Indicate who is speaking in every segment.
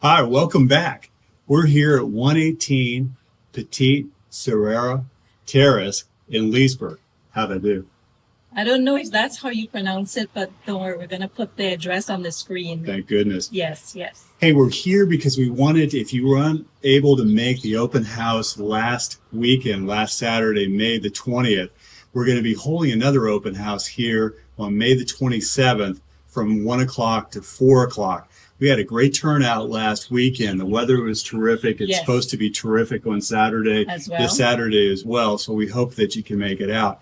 Speaker 1: Hi, welcome back. We're here at 118 Petite Serrera Terrace in Leesburg. How'd I do?
Speaker 2: I don't know if that's how you pronounce it, but don't worry, we're going to put the address on the screen.
Speaker 1: Thank goodness.
Speaker 2: Yes, yes.
Speaker 1: Hey, we're here because we wanted, if you were unable to make the open house last weekend, last Saturday, May the 20th, we're going to be holding another open house here on May the 27th from 1 o'clock to 4 o'clock. We had a great turnout last weekend. The weather was terrific. It's
Speaker 2: Yes.
Speaker 1: supposed to be terrific on Saturday,
Speaker 2: As well.
Speaker 1: this Saturday as well. So we hope that you can make it out.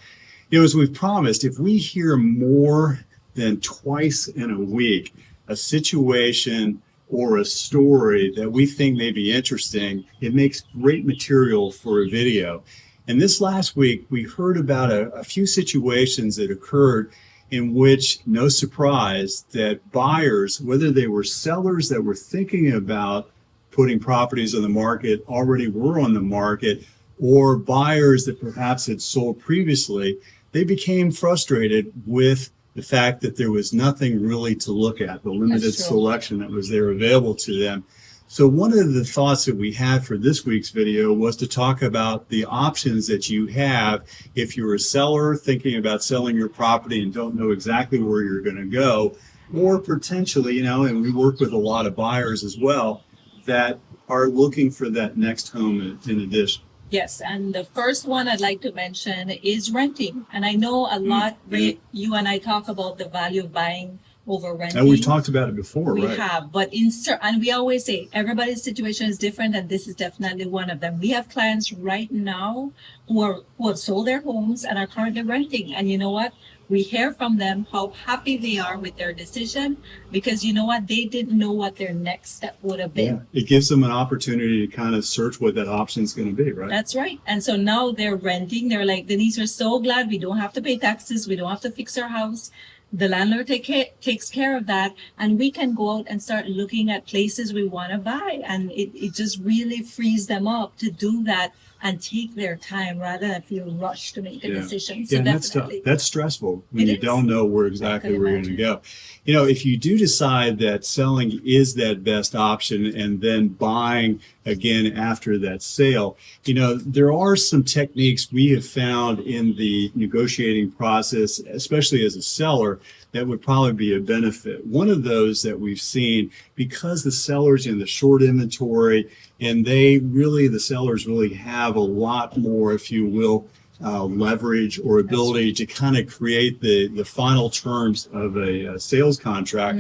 Speaker 1: As we've promised, if we hear more than twice in a week a situation or a story that we think may be interesting, it makes great material for a video. And this last week, we heard about a few situations that occurred in which, no surprise, that buyers, whether they were sellers that were thinking about putting properties on the market, already were on the market, or buyers that perhaps had sold previously, they became frustrated with the fact that there was nothing really to look at, the limited selection that was there available to them. So one of the thoughts that we had for this week's video was to talk about the options that you have if you're a seller thinking about selling your property and don't know exactly where you're going to go, or potentially, and we work with a lot of buyers as well that are looking for that next home in addition.
Speaker 2: Yes, and the first one I'd like to mention is renting. And I know a lot, Ray, you and I talk about the value of buying over renting.
Speaker 1: And we've talked about it before,
Speaker 2: We
Speaker 1: right?
Speaker 2: have, but and we always say everybody's situation is different, and this is definitely one of them. We have clients right now who have sold their homes and are currently renting. And you know what? We hear from them how happy they are with their decision, because you know what? They didn't know what their next step would have been.
Speaker 1: Yeah, it gives them an opportunity to kind of search what that option is going to be, right?
Speaker 2: That's right. And so now they're renting. They're like, Denise, we're so glad we don't have to pay taxes. We don't have to fix our house. The landlord takes care of that. And we can go out and start looking at places we want to buy. And it just really frees them up to do that and take their time rather than feel rushed to make a decision. So
Speaker 1: and that's tough.
Speaker 2: definitely.
Speaker 1: That's stressful when
Speaker 2: It
Speaker 1: you
Speaker 2: is.
Speaker 1: don't know where exactly where you're going to go. If you do decide that selling is that best option and then buying again after that sale, there are some techniques we have found in the negotiating process, especially as a seller, that would probably be a benefit. One of those that we've seen, because the sellers in the short inventory, and the sellers really have a lot more, if you will, leverage or ability to kind of create the final terms of a sales contract,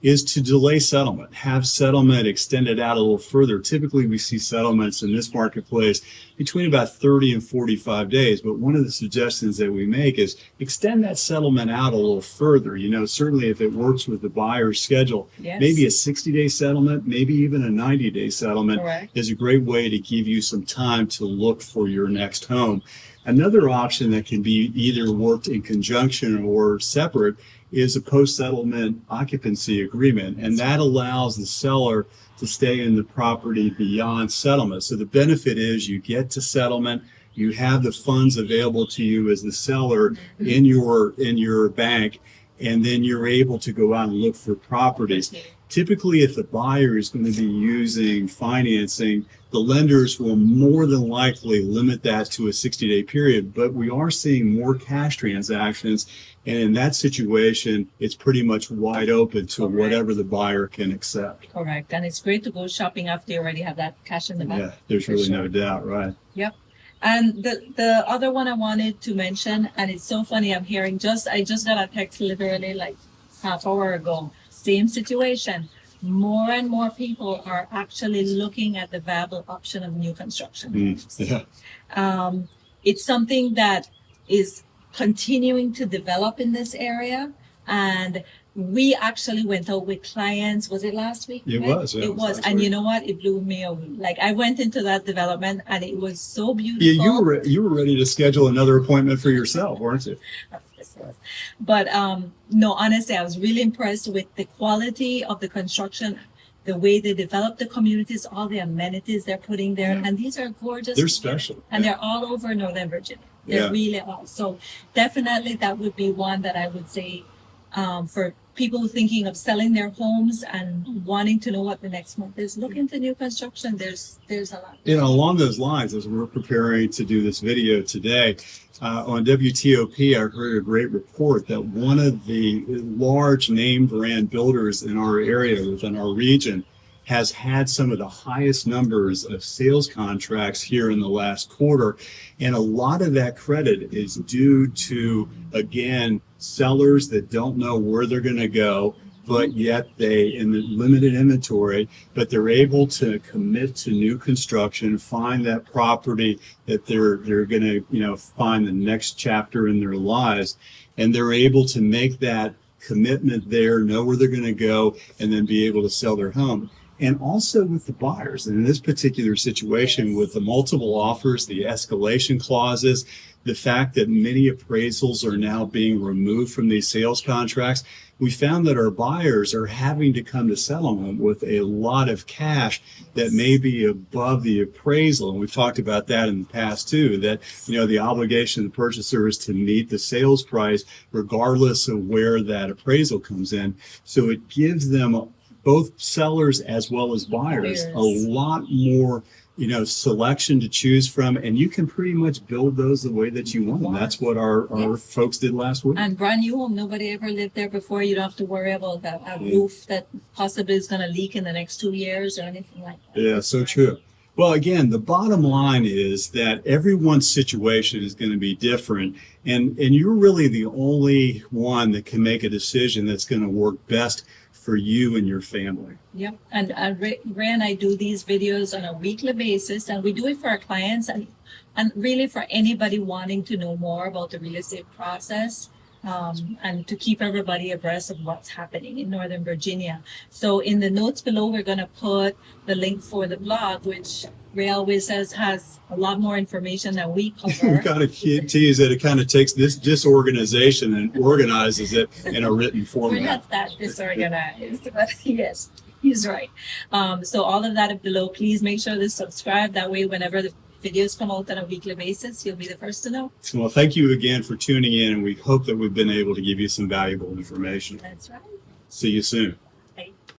Speaker 1: is to delay settlement, have settlement extended out a little further. Typically, we see settlements in this marketplace between about 30 and 45 days. But one of the suggestions that we make is extend that settlement out a little further. Certainly if it works with the buyer's schedule,
Speaker 2: Yes.
Speaker 1: maybe a 60-day settlement, maybe even a 90-day settlement
Speaker 2: Correct.
Speaker 1: is a great way to give you some time to look for your next home. Another option that can be either worked in conjunction or separate is a post-settlement occupancy agreement, and that allows the seller to stay in the property beyond settlement. So the benefit is you get to settlement, you have the funds available to you as the seller in your bank, and then you're able to go out and look for properties. Typically, if the buyer is going to be using financing, the lenders will more than likely limit that to a 60-day period, but we are seeing more cash transactions. And in that situation, it's pretty much wide open to
Speaker 2: Correct.
Speaker 1: whatever the buyer can accept.
Speaker 2: Correct. And it's great to go shopping after you already have that cash in the bank.
Speaker 1: Yeah, there's
Speaker 2: For
Speaker 1: really
Speaker 2: sure.
Speaker 1: no doubt, right?
Speaker 2: Yep. And the other one I wanted to mention, and it's so funny, I just got a text literally like half hour ago. Same situation. More and more people are actually looking at the viable option of new construction.
Speaker 1: Yeah.
Speaker 2: It's something that is continuing to develop in this area. And we actually went out with clients. Was it last week?
Speaker 1: It was, yeah,
Speaker 2: It
Speaker 1: it was
Speaker 2: was.
Speaker 1: last
Speaker 2: And
Speaker 1: week.
Speaker 2: you know what? It blew me away. Like I went into that development and it was so beautiful.
Speaker 1: Yeah, you were ready to schedule another appointment for yourself, weren't you?
Speaker 2: But no, honestly, I was really impressed with the quality of the construction, the way they develop the communities, all the amenities they're putting there.
Speaker 1: Yeah.
Speaker 2: And these are gorgeous.
Speaker 1: They're special.
Speaker 2: And
Speaker 1: Yeah.
Speaker 2: they're all over Northern Virginia. They
Speaker 1: Yeah.
Speaker 2: really are. So definitely that would be one that I would say for people thinking of selling their homes and wanting to know what the next month is, look into new construction. There's a lot.
Speaker 1: Along those lines, as we're preparing to do this video today, on WTOP, I heard a great report that one of the large name brand builders in our area, within our region, has had some of the highest numbers of sales contracts here in the last quarter. And a lot of that credit is due to, again, sellers that don't know where they're going to go, but yet they, in the limited inventory, but they're able to commit to new construction, find that property that they're going to, find the next chapter in their lives. And they're able to make that commitment there, know where they're going to go, and then be able to sell their home. And also with the buyers. And in this particular situation, with the multiple offers, the escalation clauses, the fact that many appraisals are now being removed from these sales contracts, we found that our buyers are having to come to settlement with a lot of cash that may be above the appraisal. And we've talked about that in the past too, that, the obligation of the purchaser is to meet the sales price regardless of where that appraisal comes in. So it gives them, both sellers as well as buyers, a lot more, selection to choose from, and you can pretty much build those the way that you want them. That's what our folks did last week.
Speaker 2: And brand new home, nobody ever lived there before. You don't have to worry about a roof that possibly is going to leak in the next 2 years or anything like that.
Speaker 1: Yeah, so true. Well, again, the bottom line is that everyone's situation is going to be different, and you're really the only one that can make a decision that's going to work best for you and your family.
Speaker 2: Yep. And Ray and I do these videos on a weekly basis, and we do it for our clients and really for anybody wanting to know more about the real estate process, and to keep everybody abreast of what's happening in Northern Virginia. So in the notes below, we're going to put the link for the blog, which Ray always says has a lot more information than we cover.
Speaker 1: We kind of tease that it kind of takes this disorganization and organizes it in a written format.
Speaker 2: We're not that disorganized, but yes, he's right. So all of that below, please make sure to subscribe. That way, whenever the videos come out on a weekly basis, you'll be the first to know.
Speaker 1: Well, thank you again for tuning in, and we hope that we've been able to give you some valuable information.
Speaker 2: That's right.
Speaker 1: See you soon.